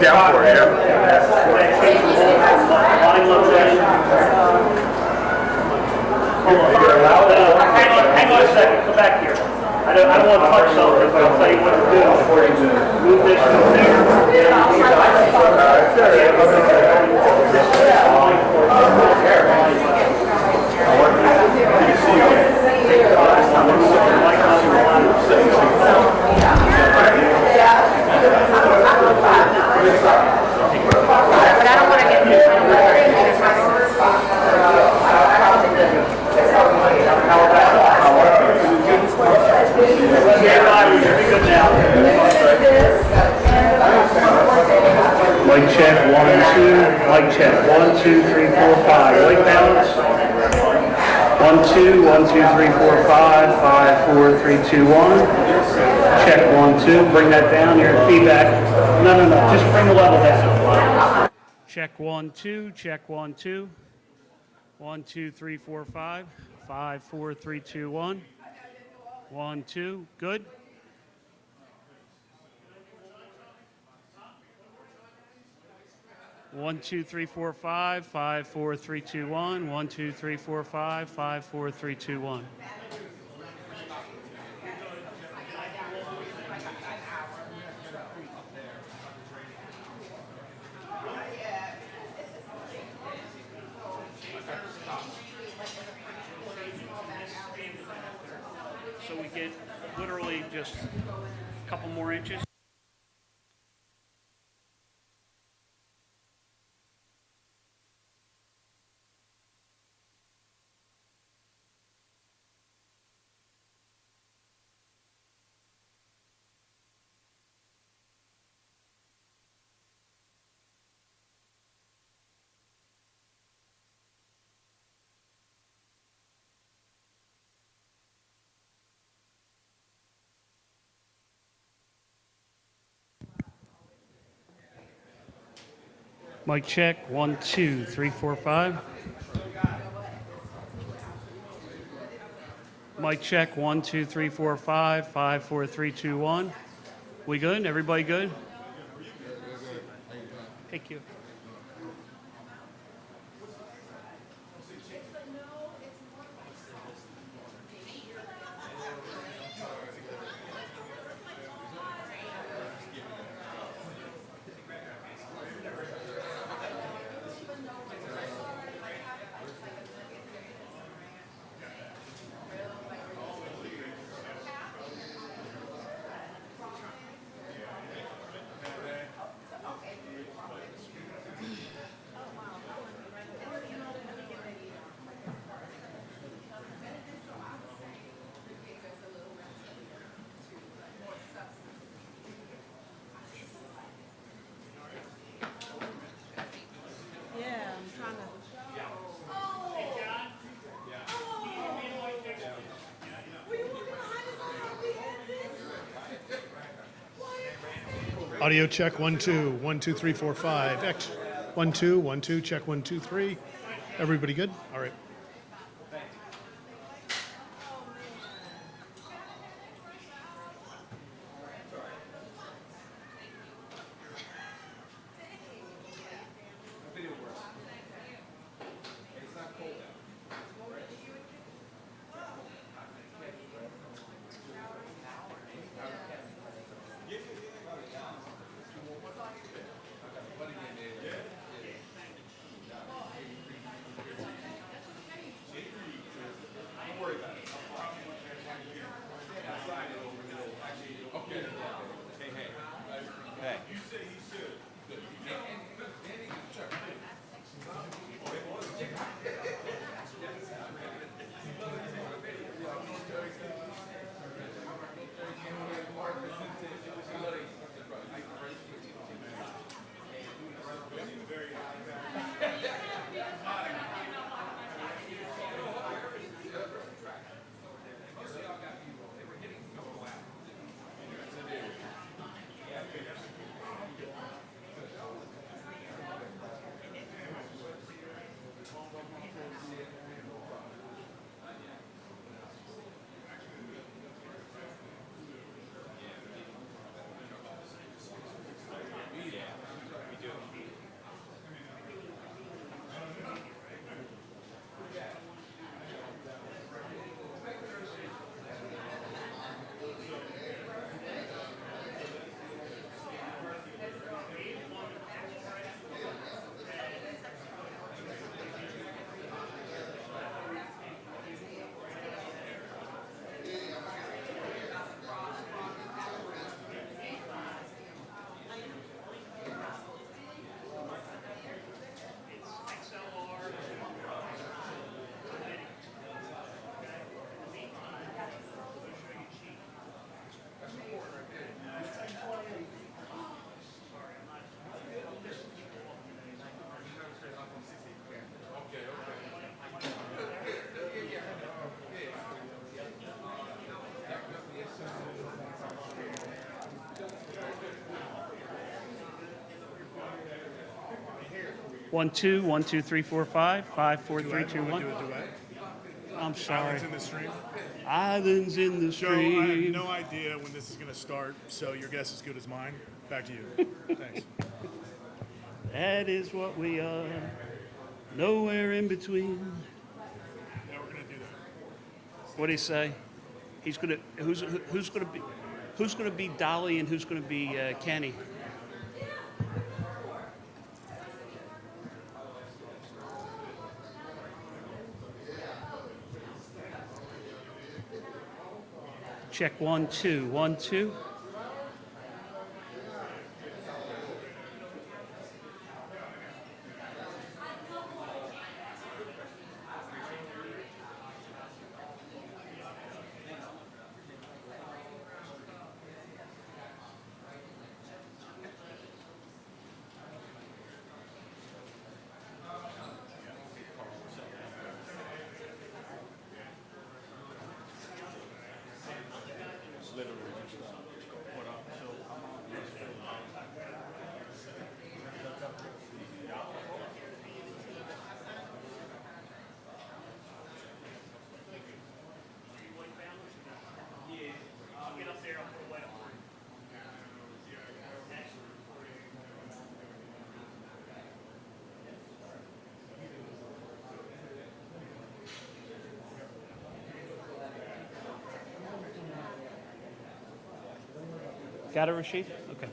Down for it, yeah. Hang on a second, come back here. I don't want to touch something, but I'll tell you what to do. Move this to there. But I don't want to get Light check, 1, 2, light check, 1, 2, 3, 4, 5. Light balance. 1, 2, 1, 2, 3, 4, 5, 5, 4, 3, 2, 1. Check 1, 2. Bring that down. Your feedback. No. Just bring the level down. Check 1, 2. Check 1, 2. 1, 2, 3, 4, 5. 5, 4, 3, 2, 1. 1, 2. Good. One, 2, 3, 4, 5, 5, 4, 3, 2, 1. 1, 2, 3, 4, 5, 5, 4, 3, 2, 1. So we get literally just a couple more inches. Mic check, 1, 2, 3, 4, 5. Mic check, 1, 2, 3, 4, 5, 5, 4, 3, 2, 1. We good? Everybody good? Thank you. Audio check, 1, 2, 1, 2, 3, 4, 5. X, 1, 2, 1, 2, check 1, 2, 3. Everybody good? All right. 1 2 1 2 3 4 5 5 4 3 2 Do a 1. duet. I'm sorry. Islands in the stream. Islands in the Joe, I have stream. no idea when this is going to start, so your guess is as good as mine. Back to you. Thanks. That is what we are. Nowhere in between. Yeah, we're going to do that. What do you say? Who's gonna be Dolly and who's gonna be Kenny? Check 1 2 1 2. Got it, Rashid? Okay.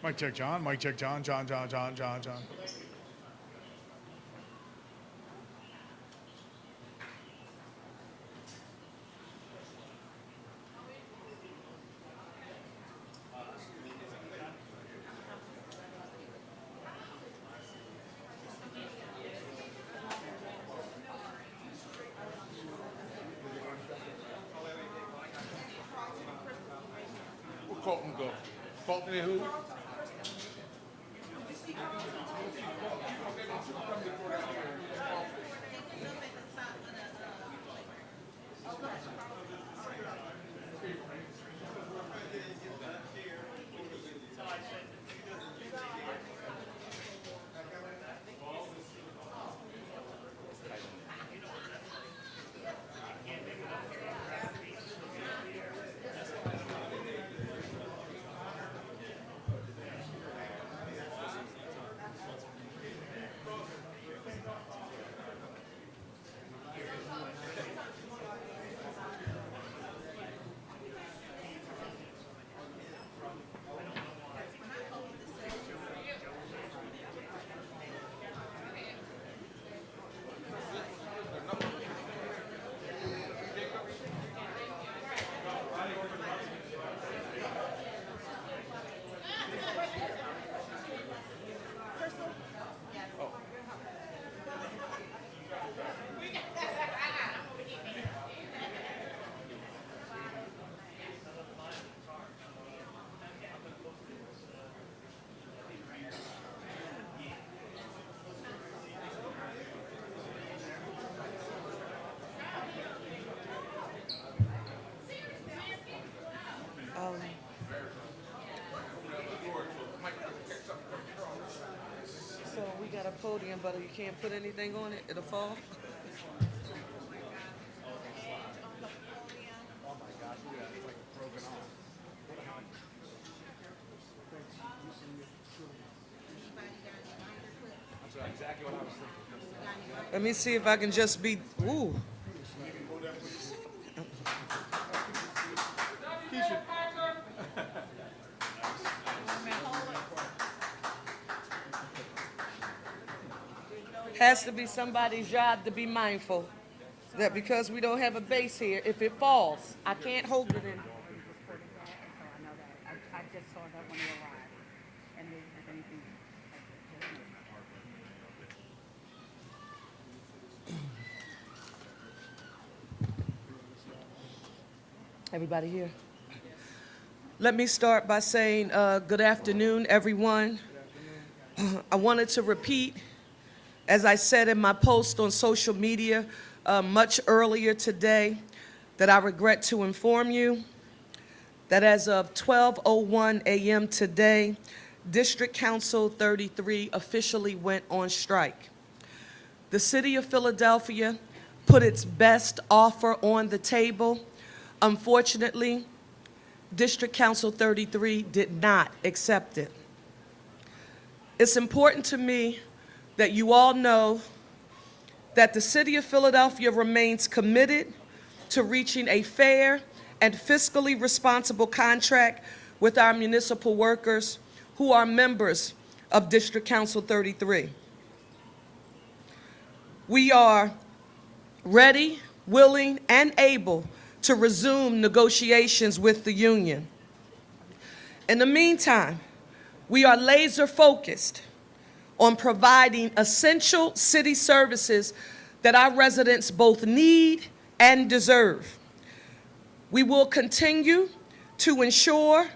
Mic check, John. Mic check, John. John. Where Colton go? Colton and who? So we got a podium, but you can't put anything on it, it'll fall? Let me see if I can just be, ooh. Has to be somebody's job to be mindful that because we don't have a base here, if it falls, I can't hold it in. So I know that. I just saw that when you arrived. And if anything. Everybody here? Let me start by saying good afternoon, everyone. I wanted to repeat, as I said in my post on social media much earlier today, that I regret to inform you that as of 12:01 a.m. today, District Council 33 officially went on strike. The City of Philadelphia put its best offer on the table. Unfortunately, District Council 33 did not accept it. It's important to me that you all know that the City of Philadelphia remains committed to reaching a fair and fiscally responsible contract with our municipal workers who are members of District Council 33. We are ready, willing, and able to resume negotiations with the union. In the meantime, we are laser focused on providing essential city services that our residents both need and deserve. We will continue to ensure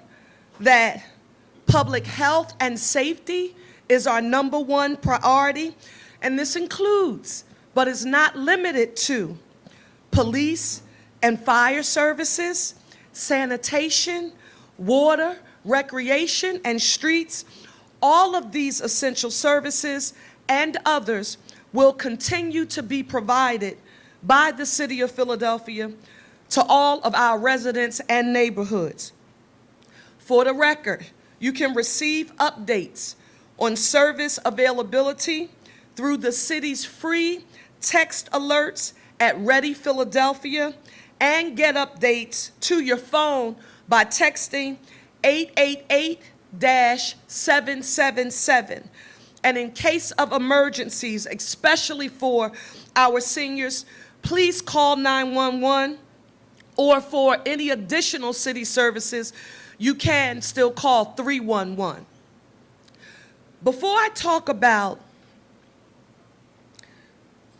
that public health and safety is our #1 priority, and this includes, but is not limited to, police and fire services, sanitation, water, recreation, and streets. All of these essential services and others will continue to be provided by the City of Philadelphia to all of our residents and neighborhoods. For the record, you can receive updates on service availability through the city's free text alerts at Ready Philadelphia, and get updates to your phone by texting 777. And in case of emergencies, especially for our seniors, please call 911, or for any additional city services, you can still call 311. Before I talk about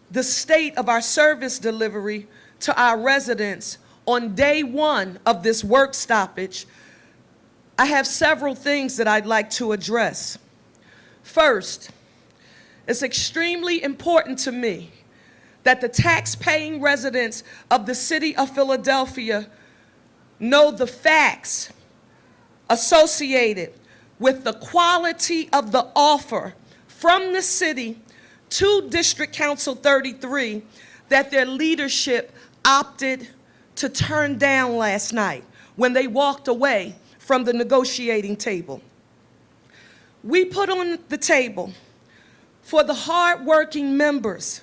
the state of our service delivery to our residents on day one of this work stoppage, I have several things that I'd like to address. First, it's extremely important to me that the tax-paying residents of the city of Philadelphia know the facts associated with the quality of the offer from the city to District Council 33 that their leadership opted to turn down last night when they walked away from the negotiating table. We put on the table for the hardworking members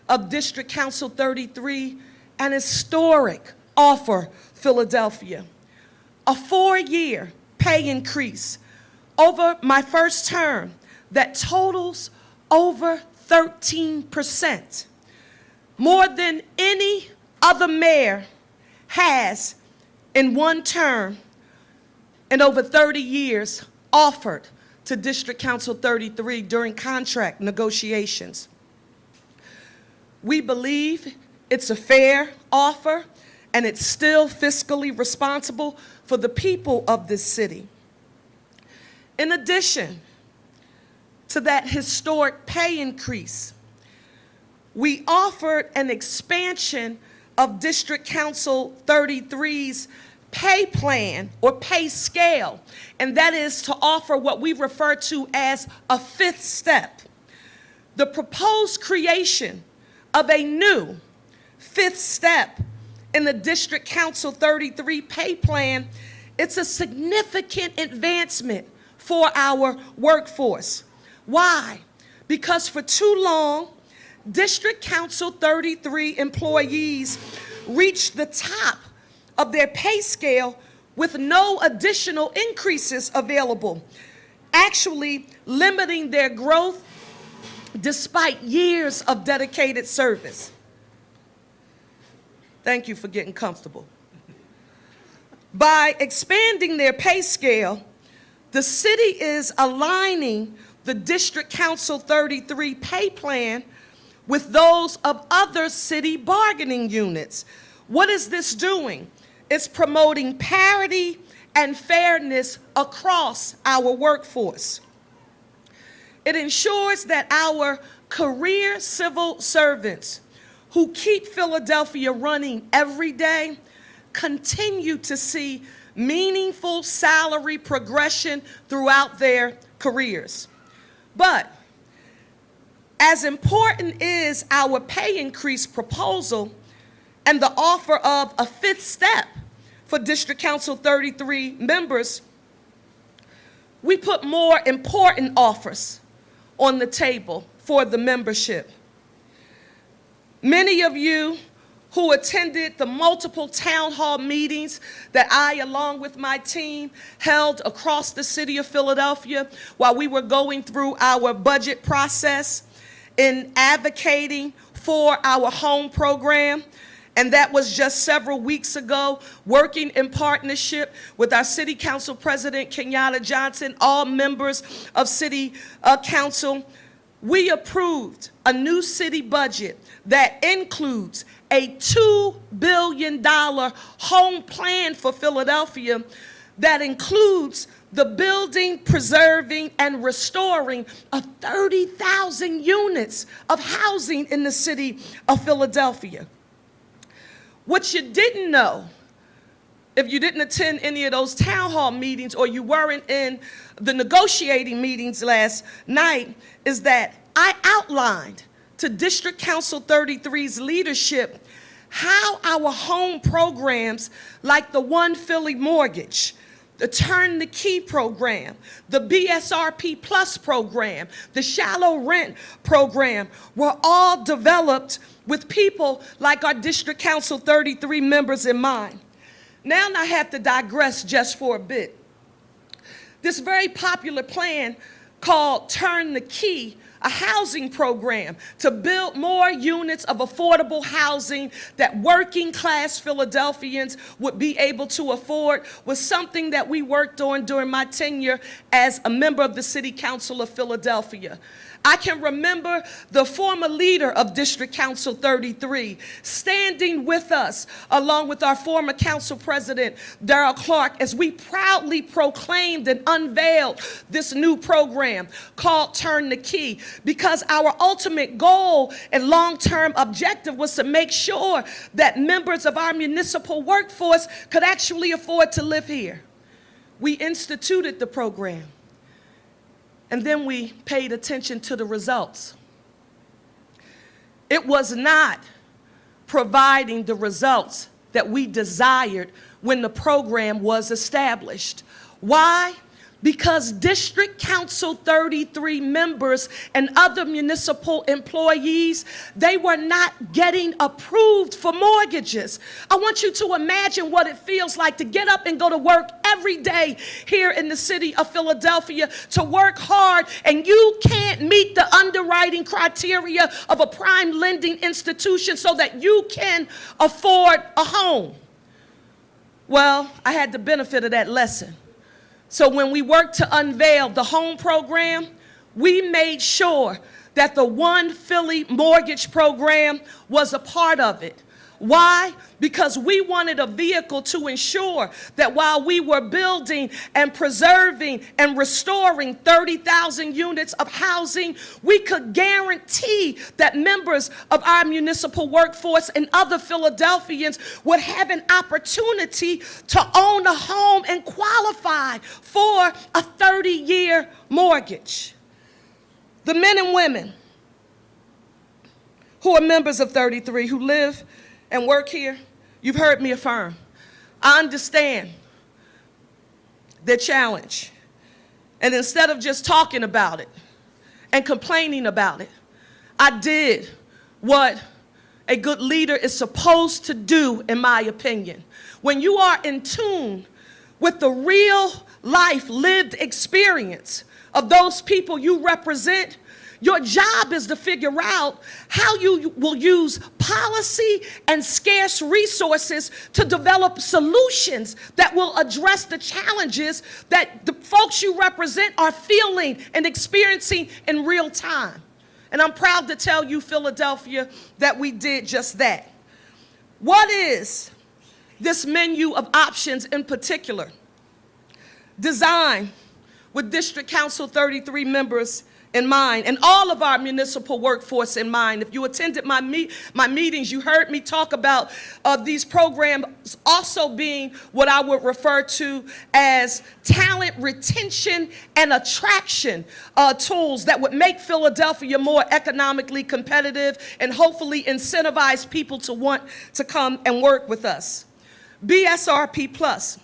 of District Council 33 an historic offer, Philadelphia, a 4-year pay increase over my first term that totals over 13%, more than any other mayor has in one term and over 30 years offered to District Council 33 during contract negotiations. We believe it's a fair offer and it's still fiscally responsible for the people of this city. In addition to that historic pay increase, we offered an expansion of District Council 33's pay plan or pay scale, and that is to offer what we refer to as a 5th step. The proposed creation of a new 5th step in the District Council 33 pay plan, it's a significant advancement for our workforce. Why? Because for too long, District Council 33 employees reached the top of their pay scale with no additional increases available, actually limiting their growth despite years of dedicated service. Thank you for getting comfortable. By expanding their pay scale, the city is aligning the District Council 33 pay plan with those of other city bargaining units. What is this doing? It's promoting parity and fairness across our workforce. It ensures that our career civil servants who keep Philadelphia running every day continue to see meaningful salary progression throughout their careers. But as important is our pay increase proposal and the offer of a 5th step for District Council 33 members, we put more important offers on the table for the membership. Many of you who attended the multiple town hall meetings that I, along with my team, held across the city of Philadelphia while we were going through our budget process in advocating for our home program, and that was just several weeks ago, working in partnership with our City Council President, Kenyatta Johnson, all members of City Council. We approved a new city budget that includes a $2 billion home plan for Philadelphia that includes the building, preserving, and restoring of 30,000 units of housing in the city of Philadelphia. What you didn't know, if you didn't attend any of those town hall meetings or you weren't in the negotiating meetings last night, is that I outlined to District Council 33's leadership how our home programs like the One Philly Mortgage, the Turn the Key program, the BSRP Plus program, the Shallow Rent program were all developed with people like our District Council 33 members in mind. Now I have to digress just for a bit. this very popular plan called Turn the Key, a housing program to build more units of affordable housing that working class Philadelphians would be able to afford, was something that we worked on during my tenure as a member of the City Council of Philadelphia. I can remember the former leader of District Council 33 standing with us, along with our former council president, Darrell Clark, as we proudly proclaimed and unveiled this new program called Turn the Key, because our ultimate goal and long-term objective was to make sure that members of our municipal workforce could actually afford to live here. We instituted the program. And then we paid attention to the results. It was not providing the results that we desired when the program was established. Why? Because District Council 33 members and other municipal employees, they were not getting approved for mortgages. I want you to imagine what it feels like to get up and go to work every day here in the city of Philadelphia, to work hard, and you can't meet the underwriting criteria of a prime lending institution so that you can afford a home. Well, I had the benefit of that lesson. So when we worked to unveil the home program, we made sure that the One Philly mortgage program was a part of it. Why? Because we wanted a vehicle to ensure that while we were building and preserving and restoring 30,000 units of housing, we could guarantee that members of our municipal workforce and other Philadelphians would have an opportunity to own a home and qualify for a 30-year mortgage. The men and women who are members of 33, who live and work here, you've heard me affirm. I understand their challenge. And instead of just talking about it and complaining about it, I did what a good leader is supposed to do, in my opinion. When you are in tune with the real life lived experience of those people you represent, your job is to figure out how you will use policy and scarce resources to develop solutions that will address the challenges that the folks you represent are feeling and experiencing in real time. And I'm proud to tell you, Philadelphia, that we did just that. What is this menu of options in particular? Designed with District Council 33 members in mind, and all of our municipal workforce in mind. If you attended my meetings, you heard me talk about these programs also being what I would refer to as talent retention and attraction tools that would make Philadelphia more economically competitive and hopefully incentivize people to want to come and work with us. BSRP Plus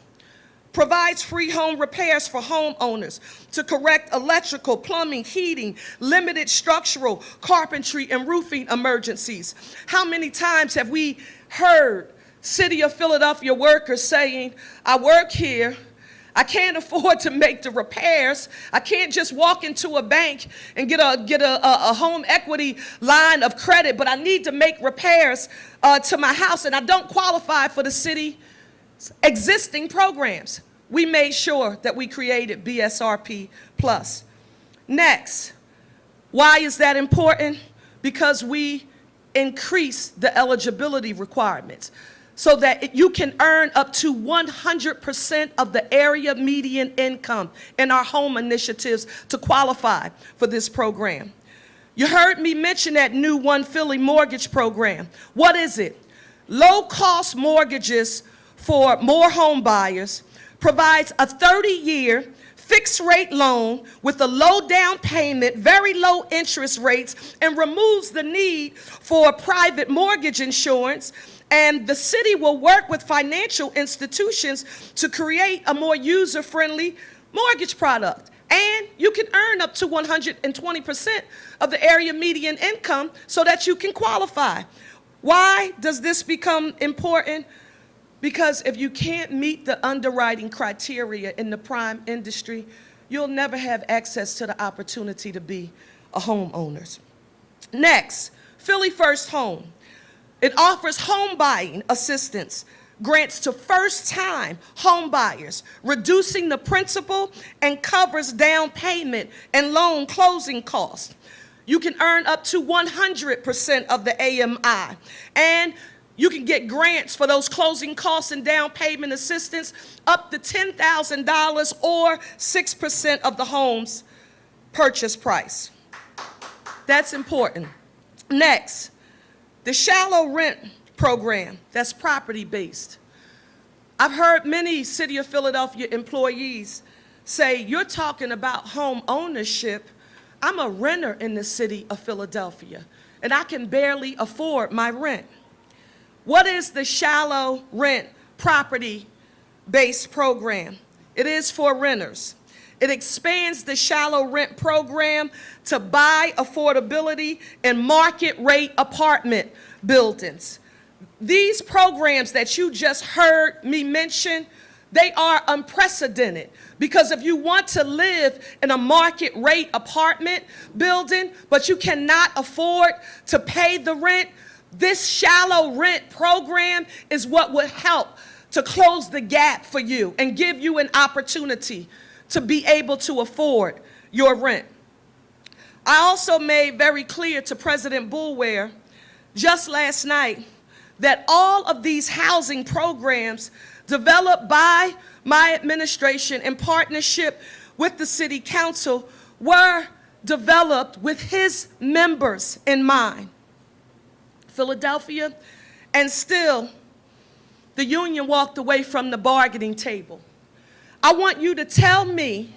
provides free home repairs for homeowners to correct electrical, plumbing, heating, limited structural, carpentry, and roofing emergencies. How many times have we heard City of Philadelphia workers saying, I work here, I can't afford to make the repairs. I can't just walk into a bank and get a home equity line of credit, but I need to make repairs to my house, and I don't qualify for the city's existing programs. We made sure that we created BSRP Plus. Next, why is that important? Because we increased the eligibility requirements so that you can earn up to 100% of the area median income in our home initiatives to qualify for this program. You heard me mention that new One Philly mortgage program. What is it? Low-cost mortgages for more home buyers, provides a 30-year fixed-rate loan with a low down payment, very low interest rates, and removes the need for private mortgage insurance. And the city will work with financial institutions to create a more user-friendly mortgage product. And you can earn up to 120% of the area median income so that you can qualify. Why does this become important? Because if you can't meet the underwriting criteria in the prime industry, you'll never have access to the opportunity to be a homeowner. Next, Philly First Home. It offers home buying assistance, grants to first-time home buyers, reducing the principal and covers down payment and loan closing costs. You can earn up to 100% of the AMI, and you can get grants for those closing costs and down payment assistance up to $10,000 or 6% of the home's purchase price. That's important. Next, the shallow rent program that's property-based. I've heard many City of Philadelphia employees say, you're talking about home ownership. I'm a renter in the City of Philadelphia, and I can barely afford my rent. What is the shallow rent property-based program? It is for renters. It expands the shallow rent program to buy affordability in market rate apartment buildings. These programs that you just heard me mention, they are unprecedented, because if you want to live in a market rate apartment building, but you cannot afford to pay the rent, this shallow rent program is what would help to close the gap for you and give you an opportunity to be able to afford your rent. I also made very clear to President Boulware just last night that all of these housing programs developed by my administration in partnership with the City Council were developed with his members in mind. Philadelphia, and still the union walked away from the bargaining table. I want you to tell me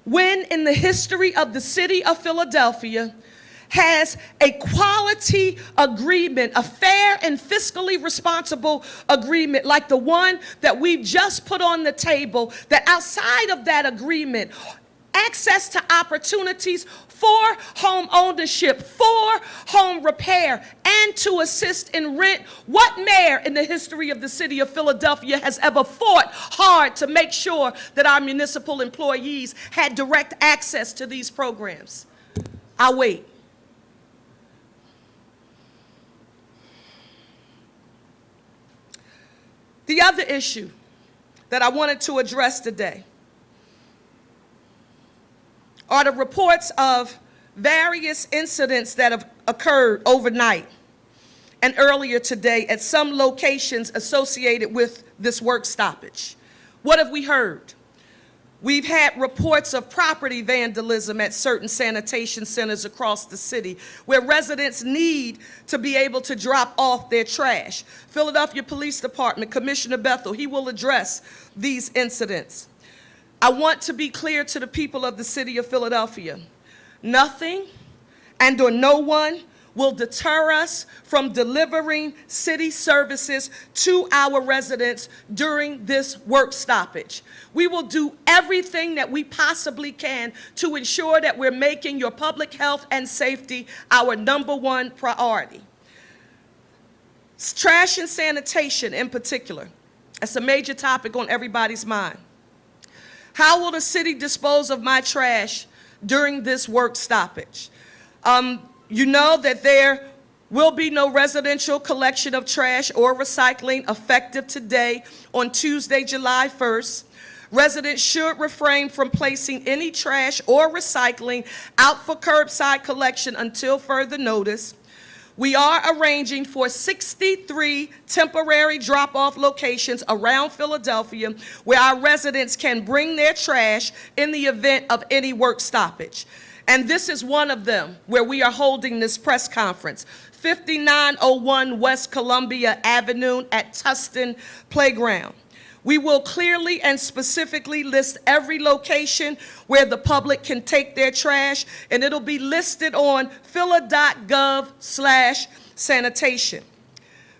when in the history of the City of Philadelphia has a quality agreement, a fair and fiscally responsible agreement like the one that we've just put on the table, that outside of that agreement, access to opportunities for home ownership, for home repair, and to assist in rent. What mayor in the history of the City of Philadelphia has ever fought hard to make sure that our municipal employees had direct access to these programs? I'll wait. The other issue that I wanted to address today are the reports of various incidents that have occurred overnight and earlier today at some locations associated with this work stoppage. What have we heard? We've had reports of property vandalism at certain sanitation centers across the city where residents need to be able to drop off their trash. Philadelphia Police Department, Commissioner Bethel, he will address these incidents. I want to be clear to the people of the City of Philadelphia. Nothing and/or no one will deter us from delivering city services to our residents during this work stoppage. We will do everything that we possibly can to ensure that we're making your public health and safety our #1 priority. Trash and sanitation in particular, that's a major topic on everybody's mind. How will the city dispose of my trash during this work stoppage? You know that there will be no residential collection of trash or recycling effective today on Tuesday, July 1st. Residents should refrain from placing any trash or recycling out for curbside collection until further notice. We are arranging for 63 temporary drop-off locations around Philadelphia where our residents can bring their trash in the event of any work stoppage. And this is one of them where we are holding this press conference, 5901 West Columbia Avenue at Tustin Playground. We will clearly and specifically list every location where the public can take their trash, and it'll be listed on phila.gov/sanitation.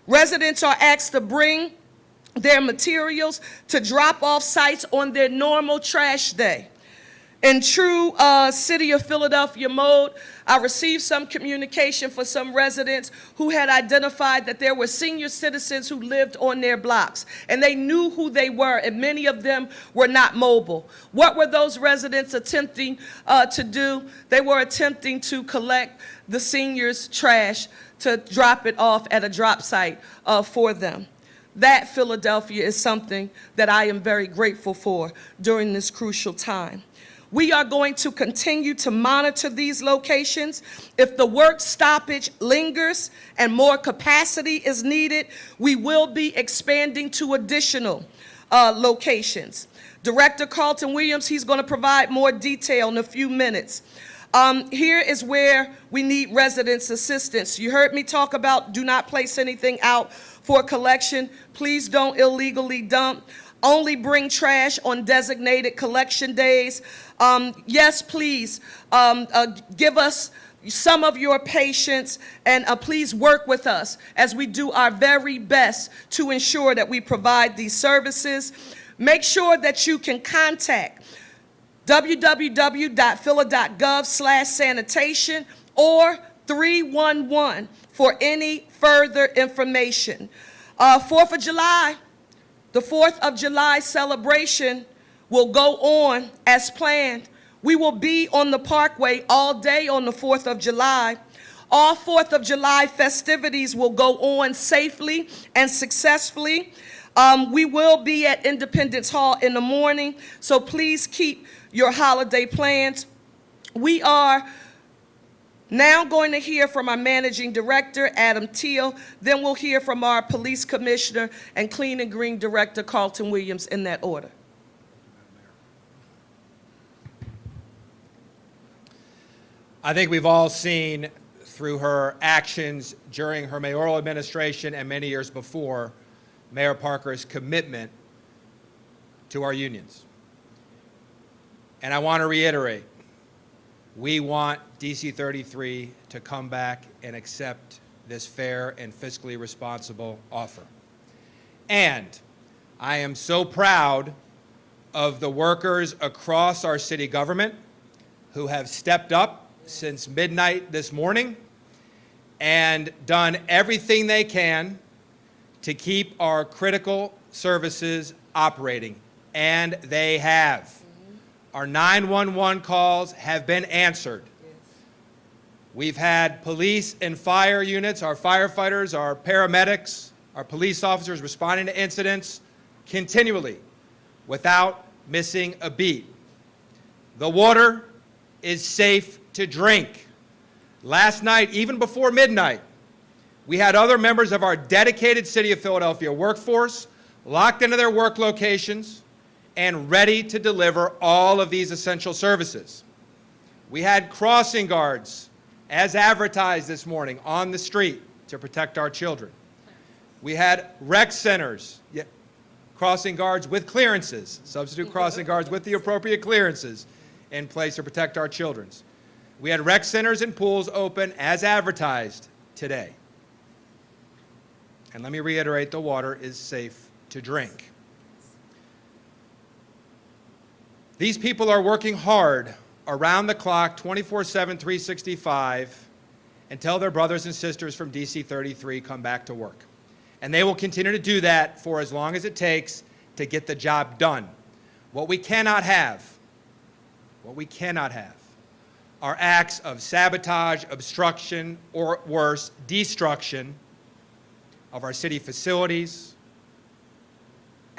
Residents are asked to bring their materials to drop-off sites on their normal trash day. In true City of Philadelphia mode, I received some communication for some residents who had identified that there were senior citizens who lived on their blocks, and they knew who they were, and many of them were not mobile. What were those residents attempting to do? They were attempting to collect the seniors' trash to drop it off at a drop site for them. That, Philadelphia, is something that I am very grateful for during this crucial time. We are going to continue to monitor these locations. If the work stoppage lingers and more capacity is needed, we will be expanding to additional locations. Director Carlton Williams, he's going to provide more detail in a few minutes. Here is where we need residents' assistance. You heard me talk about do not place anything out for collection. Please don't illegally dump. Only bring trash on designated collection days. Yes, please give us some of your patience and please work with us as we do our very best to ensure that we provide these services. Make sure that you can contact www.phila.gov/sanitation or 311 for any further information. 4th of July. The 4th of July celebration will go on as planned. We will be on the Parkway all day on the 4th of July. All 4th of July festivities will go on safely and successfully. We will be at Independence Hall in the morning, so please keep your holiday plans. We are now going to hear from our Managing Director, Adam Teal. Then we'll hear from our Police Commissioner and Clean and Green Director, Carlton Williams, in that order. I think we've all seen through her actions during her mayoral administration and many years before, Mayor Parker's commitment to our unions. And I want to reiterate, we want DC 33 to come back and accept this fair and fiscally responsible offer. And I am so proud of the workers across our city government who have stepped up since midnight this morning and done everything they can to keep our critical services operating. And they have. Our 911 calls have been answered. We've had police and fire units, our firefighters, our paramedics, our police officers responding to incidents continually without missing a beat. The water is safe to drink. Last night, even before midnight, we had other members of our dedicated City of Philadelphia workforce locked into their work locations and ready to deliver all of these essential services. We had crossing guards, as advertised this morning, on the street to protect our children. We had rec centers, crossing guards with clearances, substitute crossing guards with the appropriate clearances in place to protect our children. We had rec centers and pools open as advertised today. And let me reiterate, the water is safe to drink. These people are working hard around the clock, 24/7, 365, until their brothers and sisters from DC 33 come back to work. And they will continue to do that for as long as it takes to get the job done. What we cannot have are acts of sabotage, obstruction, or worse, destruction of our city facilities,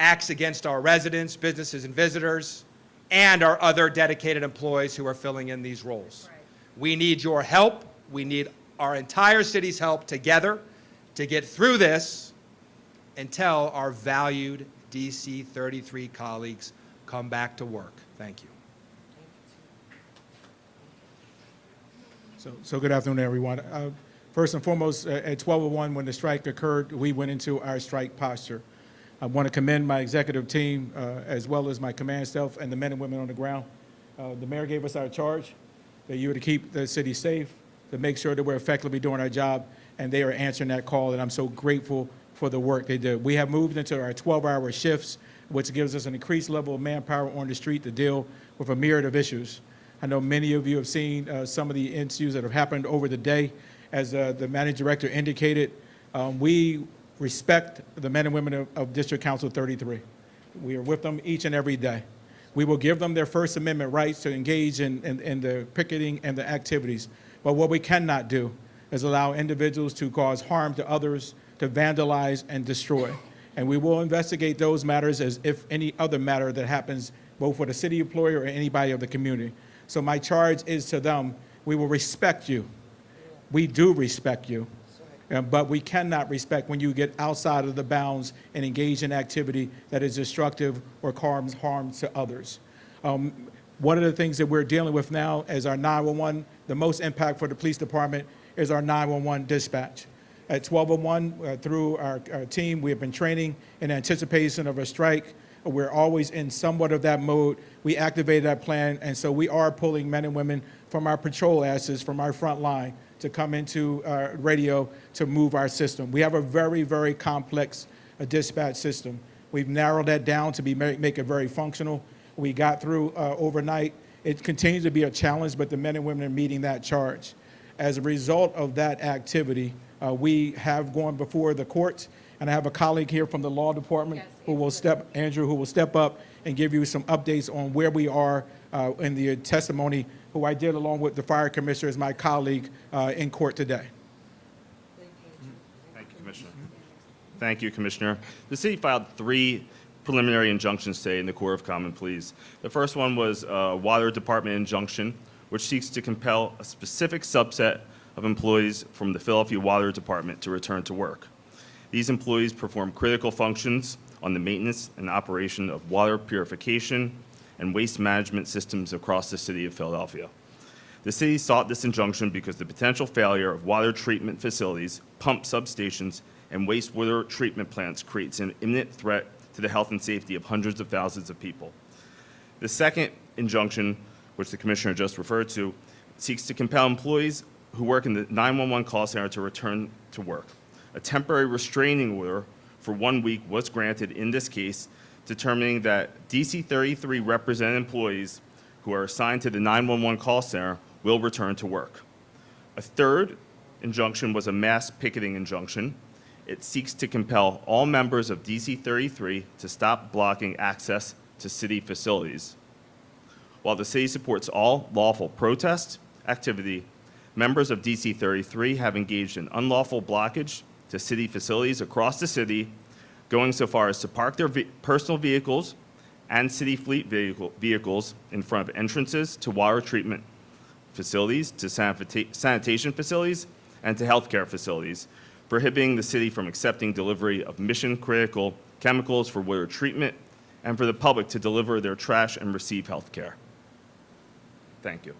acts against our residents, businesses, and visitors, and our other dedicated employees who are filling in these roles. Right. We need your help. We need our entire city's help together to get through this until our valued DC 33 colleagues come back to work. Thank you. So good afternoon, everyone. First and foremost, at 12:01, when the strike occurred, we went into our strike posture. I want to commend my executive team, as well as my command staff and the men and women on the ground. The mayor gave us our charge, that you were to keep the city safe, to make sure that we're effectively doing our job, and they are answering that call, and I'm so grateful for the work they did. We have moved into our 12-hour shifts, which gives us an increased level of manpower on the street to deal with a myriad of issues. I know many of you have seen some of the issues that have happened over the day. As the managing director indicated, we respect the men and women of District Council 33. We are with them each and every day. We will give them their First Amendment rights to engage in the picketing and the activities. But what we cannot do is allow individuals to cause harm to others, to vandalize and destroy. And we will investigate those matters as if any other matter that happens, both for the city employee or anybody of the community. So my charge is to them, we will respect you. We do respect you. But we cannot respect when you get outside of the bounds and engage in activity that is destructive or causes harm to others. One of the things that we're dealing with now is our 911. The most impact for the police department is our 911 dispatch. At 1201, through our team, we have been training in anticipation of a strike. We're always in somewhat of that mode. We activated that plan, and so we are pulling men and women from our patrol asses, from our front line, to come into radio to move our system. We have a very, very complex dispatch system. We've narrowed that down to make it very functional. We got through overnight. It continues to be a challenge, but the men and women are meeting that charge. As a result of that activity, we have gone before the courts, and I have a colleague here from the law department Andrew, who will step up and give you some updates on where we are in the testimony, who I did along with the fire commissioner as my colleague in court today. Thank you, Commissioner. Thank you, Commissioner. The city filed 3 preliminary injunctions today in the Court of Common Pleas. The first one was a Water Department injunction, which seeks to compel a specific subset of employees from the Philadelphia Water Department to return to work. These employees perform critical functions on the maintenance and operation of water purification and waste management systems across the city of Philadelphia. The city sought this injunction because the potential failure of water treatment facilities, pump substations, and wastewater treatment plants creates an imminent threat to the health and safety of hundreds of thousands of people. The second injunction, which the Commissioner just referred to, seeks to compel employees who work in the 911 call center to return to work. A temporary restraining order for 1 week was granted in this case, determining that DC 33 represented employees who are assigned to the 911 call center will return to work. A third injunction was a mass picketing injunction. It seeks to compel all members of DC 33 to stop blocking access to city facilities. While the city supports all lawful protest activity, members of DC 33 have engaged in unlawful blockage to city facilities across the city, going so far as to park their personal vehicles and city fleet vehicles in front of entrances to water treatment facilities, to sanitation facilities, and to healthcare facilities, prohibiting the city from accepting delivery of mission-critical chemicals for water treatment and for the public to deliver their trash and receive healthcare. Thank you.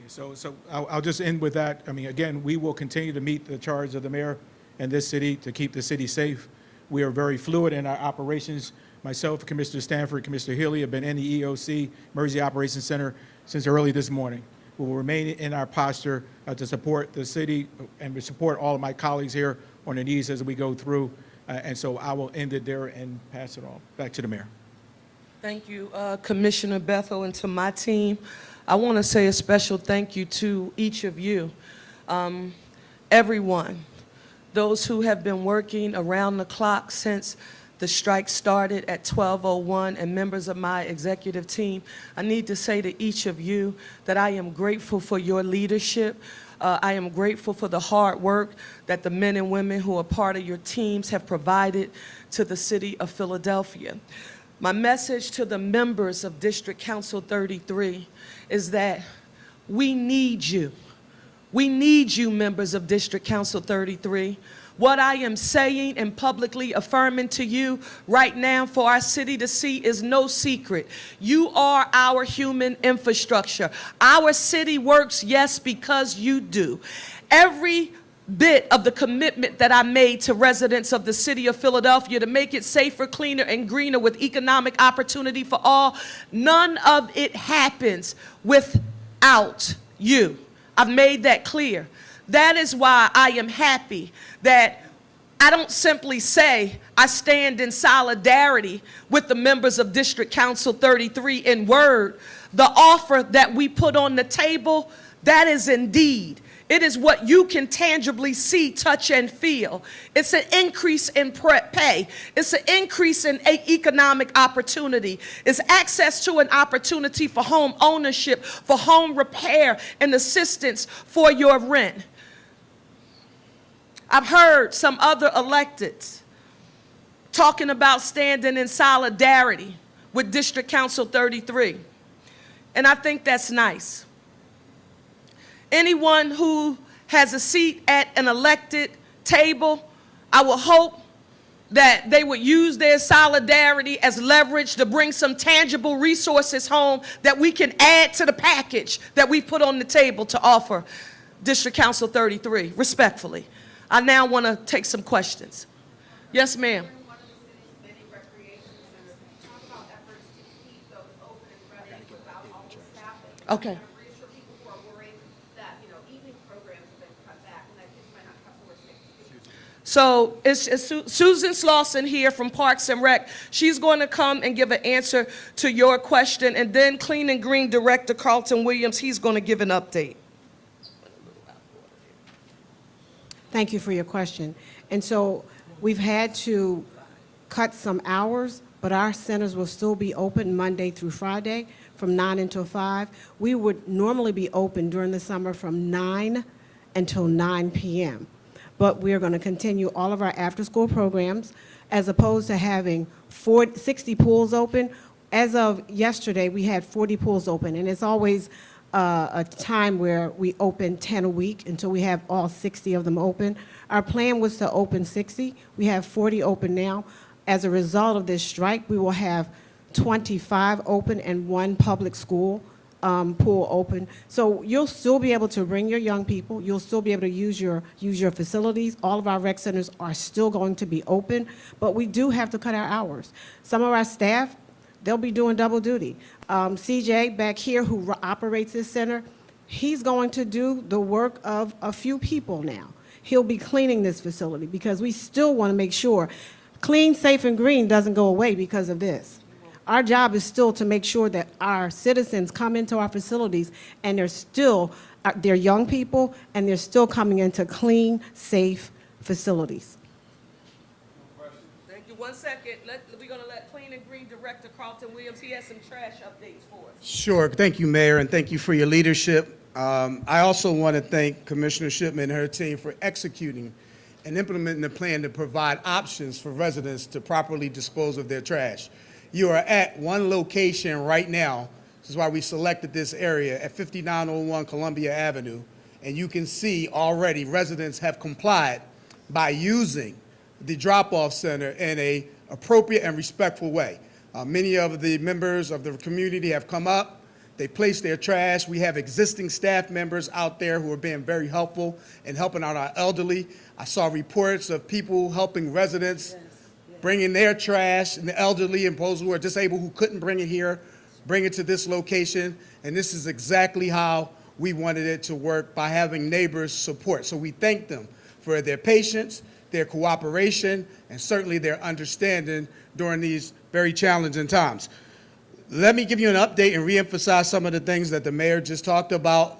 So I'll just end with that. I mean, again, we will continue to meet the charge of the mayor and this city to keep the city safe. We are very fluid in our operations. Myself, Commissioner Stanford, Commissioner Healy have been in the EOC, Emergency Operations Center, since early this morning. We will remain in our posture to support the city and to support all of my colleagues here on their needs as we go through. And so I will end it there and pass it on back to the mayor. Thank you, Commissioner Bethel, and to my team. I want to say a special thank you to each of you, everyone, those who have been working around the clock since the strike started at 12:01, and members of my executive team. I need to say to each of you that I am grateful for your leadership. I am grateful for the hard work that the men and women who are part of your teams have provided to the city of Philadelphia. My message to the members of District Council 33 is that we need you. We need you, members of District Council 33. What I am saying and publicly affirming to you right now for our city to see is no secret. You are our human infrastructure. Our city works, yes, because you do. Every bit of the commitment that I made to residents of the city of Philadelphia to make it safer, cleaner, and greener with economic opportunity for all, none of it happens without you. I've made that clear. That is why I am happy that I don't simply say I stand in solidarity with the members of District Council 33 in word, The offer that we put on the table, that is indeed. It is what you can tangibly see, touch, and feel. It's an increase in pay. It's an increase in economic opportunity. It's access to an opportunity for home ownership, for home repair, and assistance for your rent. I've heard some other electeds talking about standing in solidarity with District Council 33. And I think that's nice. Anyone who has a seat at an elected table, I will hope that they would use their solidarity as leverage to bring some tangible resources home that we can add to the package that we put on the table to offer District Council 33, respectfully. I now want to take some questions. Yes, ma'am. Okay. So it's Susan Slauson here from Parks and Rec. She's going to come and give an answer to your question, and then Clean and Green Director Carlton Williams, he's going to give an update. Thank you for your question. And so we've had to cut some hours, but our centers will still be open Monday through Friday from 9 until 5. We would normally be open during the summer from 9 until 9 p.m. But we are going to continue all of our after-school programs as opposed to having 60 pools open. As of yesterday, we had 40 pools open, and it's always a time where we open 10 a week until we have all 60 of them open. Our plan was to open 60. We have 40 open now. As a result of this strike, we will have 25 open and 1 public school pool open. So you'll still be able to bring your young people. You'll still be able to use your facilities. All of our rec centers are still going to be open, but we do have to cut our hours. Some of our staff, they'll be doing double duty. CJ back here, who operates this center, he's going to do the work of a few people now. He'll be cleaning this facility because we still want to make sure clean, safe, and green doesn't go away because of this. Our job is still to make sure that our citizens come into our facilities and they're young people and they're still coming into clean, safe facilities. Thank you. 1 second. We're going to let Clean and Green Director Carlton Williams, he has some trash updates for us. Sure. Thank you, Mayor, and thank you for your leadership. I also want to thank Commissioner Shipman and her team for executing and implementing the plan to provide options for residents to properly dispose of their trash. You are at one location right now. This is why we selected this area at 5901 Columbia Avenue. And you can see already residents have complied by using the drop-off center in an appropriate and respectful way. Many of the members of the community have come up. They placed their trash. We have existing staff members out there who are being very helpful and helping out our elderly. I saw reports of people helping residents bringing their trash, and the elderly and those who are disabled who couldn't bring it here, bring it to this location. And this is exactly how we wanted it to work, by having neighbors support. So we thank them for their patience, their cooperation, and certainly their understanding during these very challenging times. Let me give you an update and reemphasize some of the things that the mayor just talked about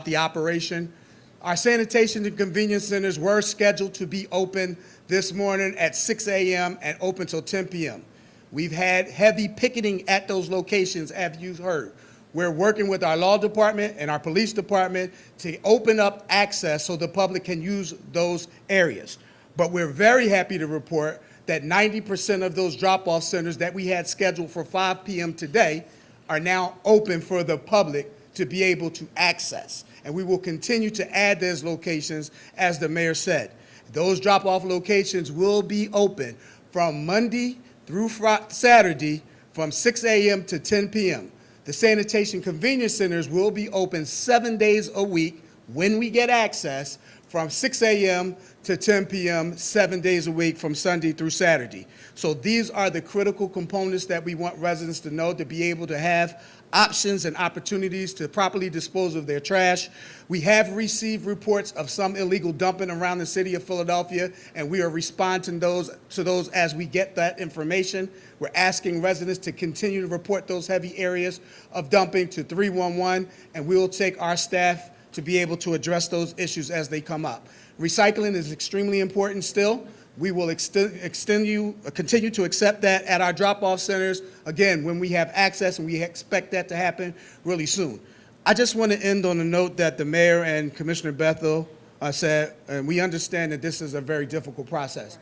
the operation. Our sanitation and convenience centers were scheduled to be open this morning at 6 a.m. and open till 10 p.m. We've had heavy picketing at those locations, as you've heard. We're working with our law department and our police department to open up access so the public can use those areas. But we're very happy to report that 90% of those drop-off centers that we had scheduled for 5 p.m. today are now open for the public to be able to access. And we will continue to add those locations, as the mayor said. Those drop-off locations will be open from Monday through Saturday from 6 a.m. to 10 p.m. The sanitation convenience centers will be open 7 days a week when we get access, from 6 a.m. to 10 p.m., 7 days a week from Sunday through Saturday. So these are the critical components that we want residents to know, to be able to have options and opportunities to properly dispose of their trash. We have received reports of some illegal dumping around the city of Philadelphia, and we are responding to those as we get that information. We're asking residents to continue to report those heavy areas of dumping to 311, and we will take our staff to be able to address those issues as they come up. Recycling is extremely important still. We will continue to accept that at our drop-off centers, again, when we have access, and we expect that to happen really soon. I just want to end on a note that the mayor and Commissioner Bethel said, and we understand that this is a very difficult process,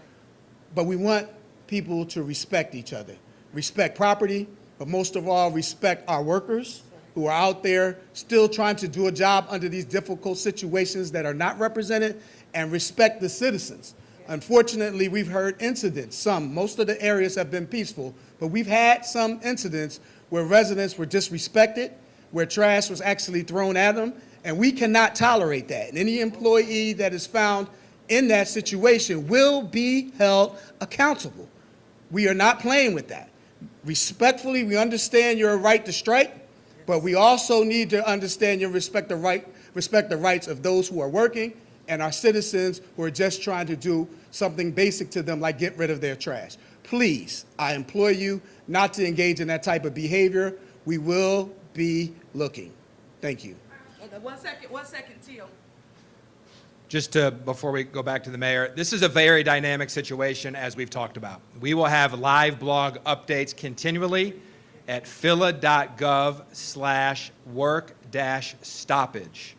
but we want people to respect each other, respect property, but most of all, respect our workers who are out there still trying to do a job under these difficult situations that are not represented, and respect the citizens. Unfortunately, we've heard incidents, most of the areas have been peaceful, but we've had some incidents where residents were disrespected, where trash was actually thrown at them, and we cannot tolerate that. And any employee that is found in that situation will be held accountable. We are not playing with that. Respectfully, we understand your right to strike, but we also need to understand you respect the rights of those who are working and our citizens who are just trying to do something basic to them, like get rid of their trash. Please, I implore you not to engage in that type of behavior. We will be looking. Thank you. Okay, one second, Teal. Before we go back to the mayor, this is a very dynamic situation, as we've talked about. We will have live blog updates continually at phila.gov/work-stoppage.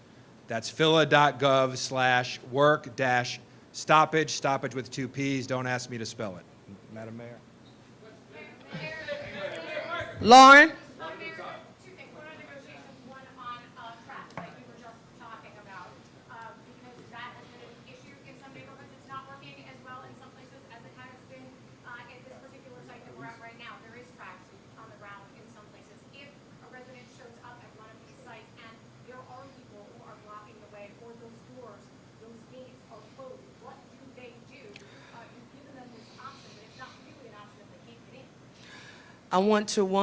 That's phila.gov/work-stoppage, stoppage with 2 P's. Don't ask me to spell it. Madam Mayor. Lauren? Two things. One on negotiations, one on traffic, like we were just talking about, because that has been an issue in some neighborhoods. It's not working as well in some places as it has been at this particular site that we're at right now. There is traffic on the ground in some places. If a resident shows up at one of these sites and there are people who are blocking the way, or those doors, those gates are closed, what do they do? You've given them this option, but it's not really an option if they can't get in. I want to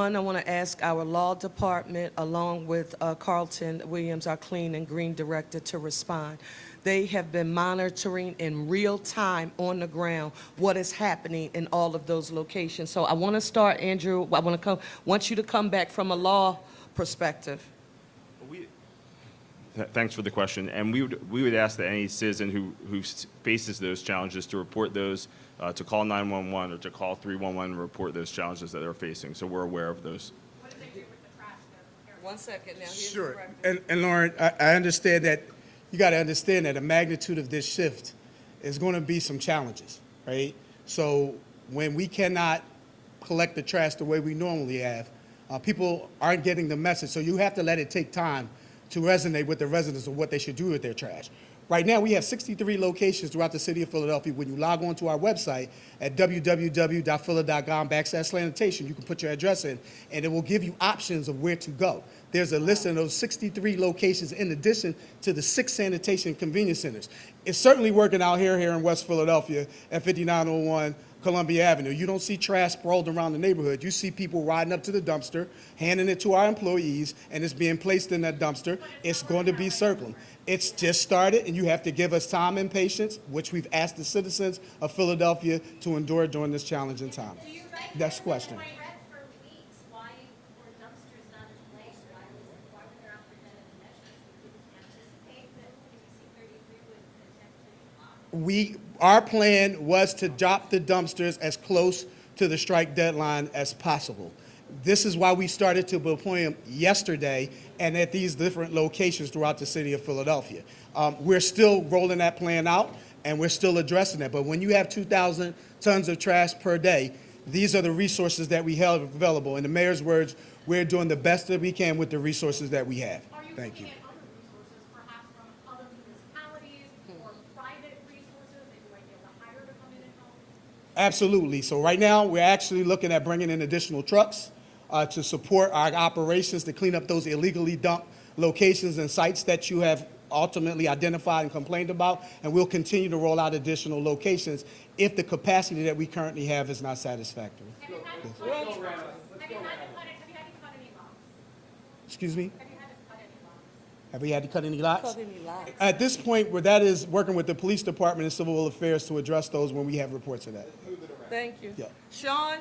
ask our law department, along with Carlton Williams, our clean and green director, to respond. They have been monitoring in real time on the ground what is happening in all of those locations. So I want to start, Andrew, want you to come back from a law perspective. Thanks for the question. And we would ask that any citizen who faces those challenges to report those, to call 911 or to call 311 and report those challenges that they're facing. So we're aware of those. What do they do with the trash though? 1 second now. Here's Sure. the director. And Lauren, I understand that you got to understand that the magnitude of this shift is going to be some challenges, right? So when we cannot collect the trash the way we normally have, people aren't getting the message. So you have to let it take time to resonate with the residents of what they should do with their trash. Right now, we have 63 locations throughout the city of Philadelphia. When you log on to our website at www.phila.com/sanitation, you can put your address in, and it will give you options of where to go. There's a list of those 63 locations in addition to the 6 sanitation convenience centers. It's certainly working out here in West Philadelphia at 5901 Columbia Avenue. You don't see trash sprawled around the neighborhood. You see people riding up to the dumpster, handing it to our employees, and it's being placed in that dumpster. It's going to be circling. It's just started, and you have to give us time and patience, which we've asked the citizens of Philadelphia to endure during this challenging time. Next question. Our plan was to drop the dumpsters as close to the strike deadline as possible. This is why we started to deploy them yesterday and at these different locations throughout the city of Philadelphia. We're still rolling that plan out, and we're still addressing that. But when you have 2,000 tons of trash per day, these are the resources that we have available. In the mayor's words, we're doing the best that we can with the resources that we have. Thank you. Absolutely. So right now, we're actually looking at bringing in additional trucks to support our operations to clean up those illegally dumped locations and sites that you have ultimately identified and complained about. And we'll continue to roll out additional locations if the capacity that we currently have is not satisfactory. Excuse me? Have we had to cut any lots? At this point, where that is working with the police department and civil affairs to address those when we have reports of that. Thank you. Yeah. Sean?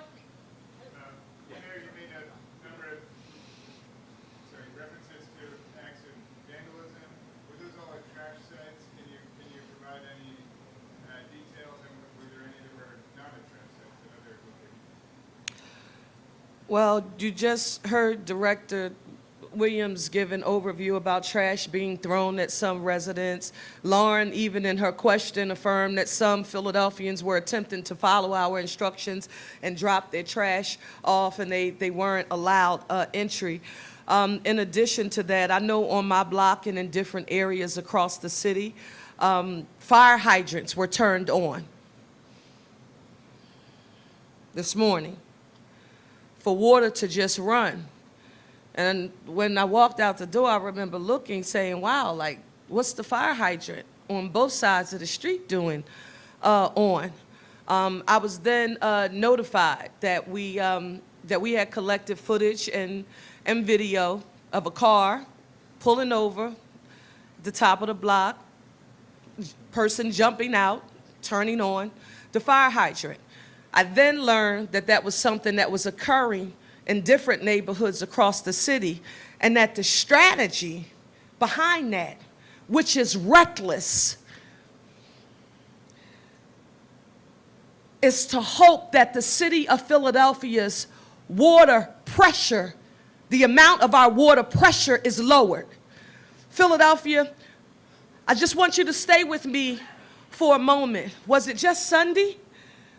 Mayor, you made a number of references to acts of vandalism. Were those all at trash sites? Can you provide any details? And were there any that were not at trash sites at other locations? Well, you just heard Director Williams give an overview about trash being thrown at some residents. Lauren, even in her question, affirmed that some Philadelphians were attempting to follow our instructions and drop their trash off, and they weren't allowed entry. In addition to that, I know on my block and in different areas across the city, fire hydrants were turned on this morning for water to just run. And when I walked out the door, I remember looking, saying, wow, like, what's the fire hydrant on both sides of the street doing on? I was then notified that we had collected footage and video of a car pulling over at the top of the block, person jumping out, turning on the fire hydrant. I then learned that that was something that was occurring in different neighborhoods across the city, and that the strategy behind that, which is reckless, is to hope that the city of Philadelphia's water pressure, the amount of our water pressure is lowered. Philadelphia, I just want you to stay with me for a moment. Was it just Sunday?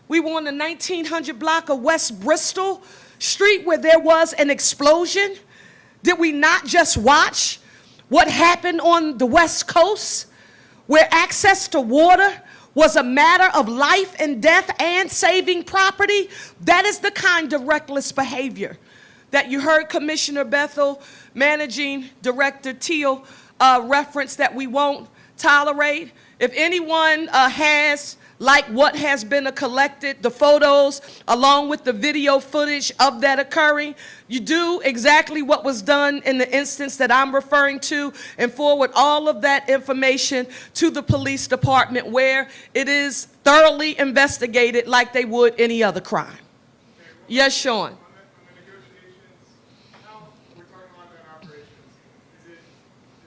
We were on the 1900 block of West Bristol Street where there was an explosion. Did we not just watch what happened on the West Coast, where access to water was a matter of life and death and saving property? That is the kind of reckless behavior that you heard Commissioner Bethel, Managing Director Teal reference that we won't tolerate. If anyone has, like what has been collected, the photos along with the video footage of that occurring, you do exactly what was done in the instance that I'm referring to and forward all of that information to the police department where it is thoroughly investigated like they would any other crime. Yes, Sean. On the negotiations, now we're talking a lot about operations. Is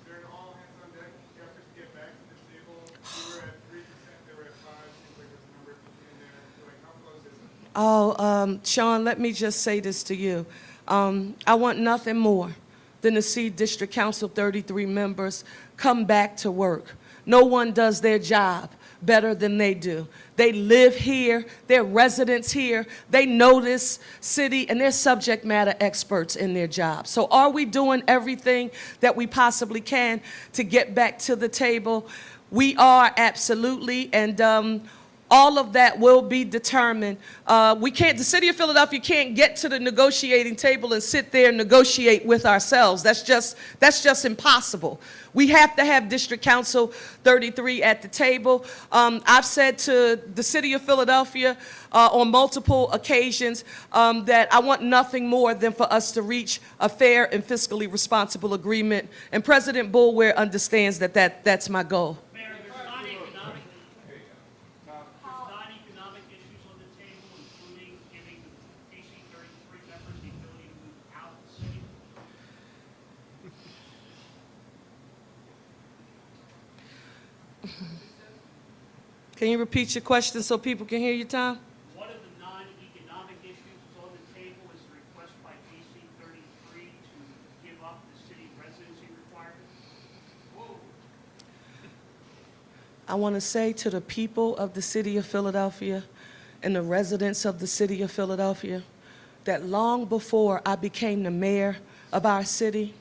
there an all hands on deck effort to get back to this table? We were at 3%, they were at 5%. Seems like there's a number between there. Like, how close is it? Oh, Sean, let me just say this to you. I want nothing more than to see District Council 33 members come back to work. No one does their job better than they do. They live here, they're residents here, they know this city, and they're subject matter experts in their job. So are we doing everything that we possibly can to get back to the table? We are, absolutely, and all of that will be determined. The city of Philadelphia can't get to the negotiating table and sit there and negotiate with ourselves. That's just impossible. We have to have District Council 33 at the table. I've said to the city of Philadelphia on multiple occasions that I want nothing more than for us to reach a fair and fiscally responsible agreement. And President Boulware understands that that's my goal. Can you repeat your question so people can hear you, Tom? One of the non-economic issues on the table is the request by DC 33 to give up the city residency requirement. Whoa. I want to say to the people of the city of Philadelphia and the residents of the city of Philadelphia that long before I became the mayor of our city,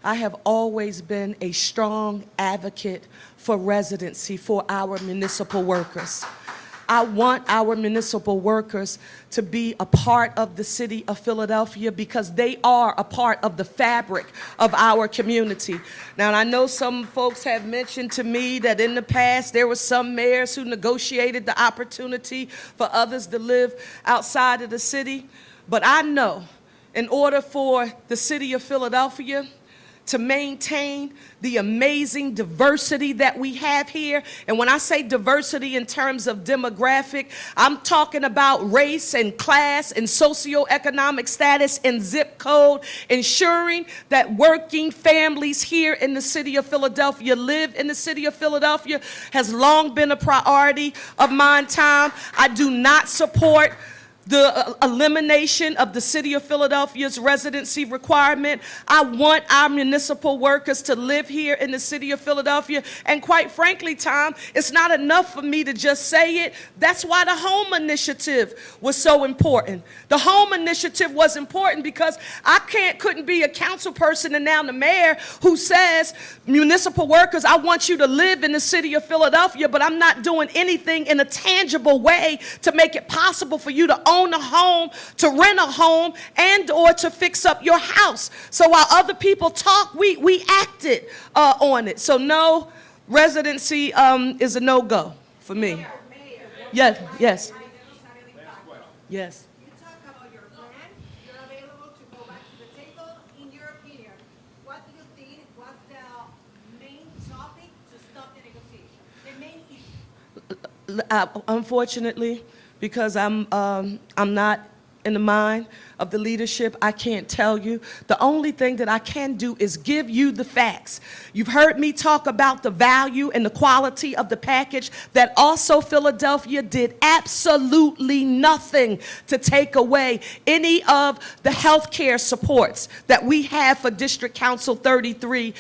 I have always been a strong advocate for residency for our municipal workers. I want our municipal workers to be a part of the city of Philadelphia because they are a part of the fabric of our community. Now, I know some folks have mentioned to me that in the past there were some mayors who negotiated the opportunity for others to live outside of the city, but I know in order for the city of Philadelphia to maintain the amazing diversity that we have here. And when I say diversity in terms of demographic, I'm talking about race and class and socioeconomic status and zip code, ensuring that working families here in the city of Philadelphia live in the city of Philadelphia has long been a priority of my time. I do not support the elimination of the city of Philadelphia's residency requirement. I want our municipal workers to live here in the city of Philadelphia. And quite frankly, Tom, it's not enough for me to just say it. That's why the home initiative was so important. The home initiative was important because I couldn't be a council person and now the mayor who says, municipal workers, I want you to live in the city of Philadelphia, but I'm not doing anything in a tangible way to make it possible for you to own a home, to rent a home, and or to fix up your house. So while other people talk, we acted on it. So no, residency is a no-go for me. Yes, yes. Yes. You talk about your plan, you're available to go back to the table. In your opinion, what do you think was the main topic to stop the negotiation? The main issue? Unfortunately, because I'm not in the mind of the leadership, I can't tell you. The only thing that I can do is give you the facts. You've heard me talk about the value and the quality of the package that also Philadelphia did absolutely nothing to take away any of the health care supports that we have for District Council 33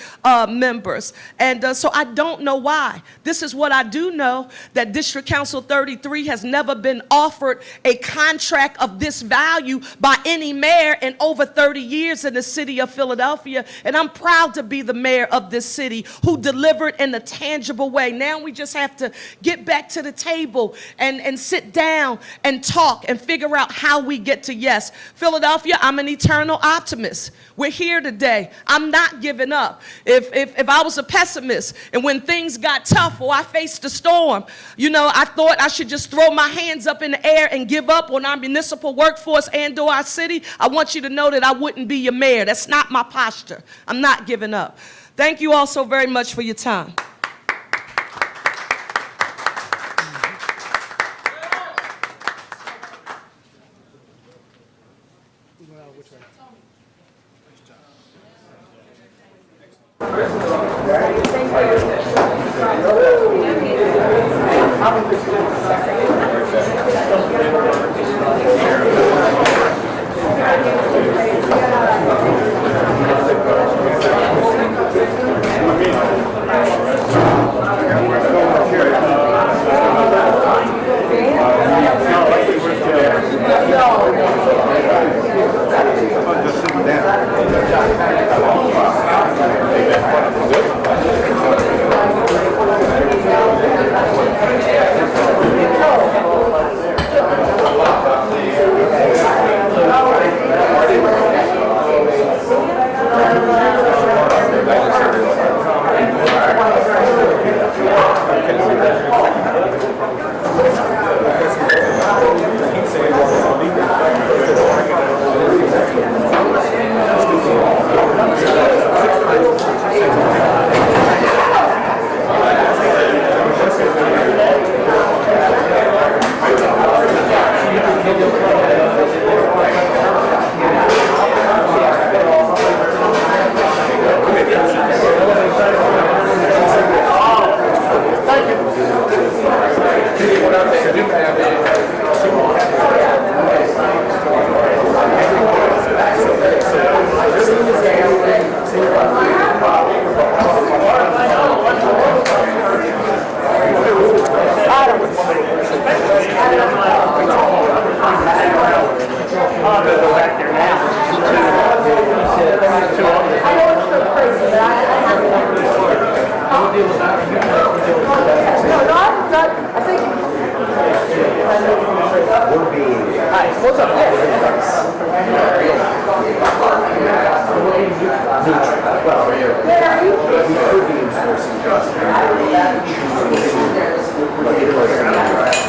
members. And so I don't know why. This is what I do know, that District Council 33 has never been offered a contract of this value by any mayor in over 30 years in the city of Philadelphia. And I'm proud to be the mayor of this city who delivered in a tangible way. Now we just have to get back to the table and sit down and talk and figure out how we get to yes. Philadelphia, I'm an eternal optimist. We're here today. I'm not giving up. If I was a pessimist and when things got tough or I faced a storm, you know, I thought I should just throw my hands up in the air and give up on our municipal workforce and or our city, I want you to know that I wouldn't be your mayor. That's not my posture. I'm not giving up. Thank you all so very much for your time.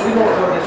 We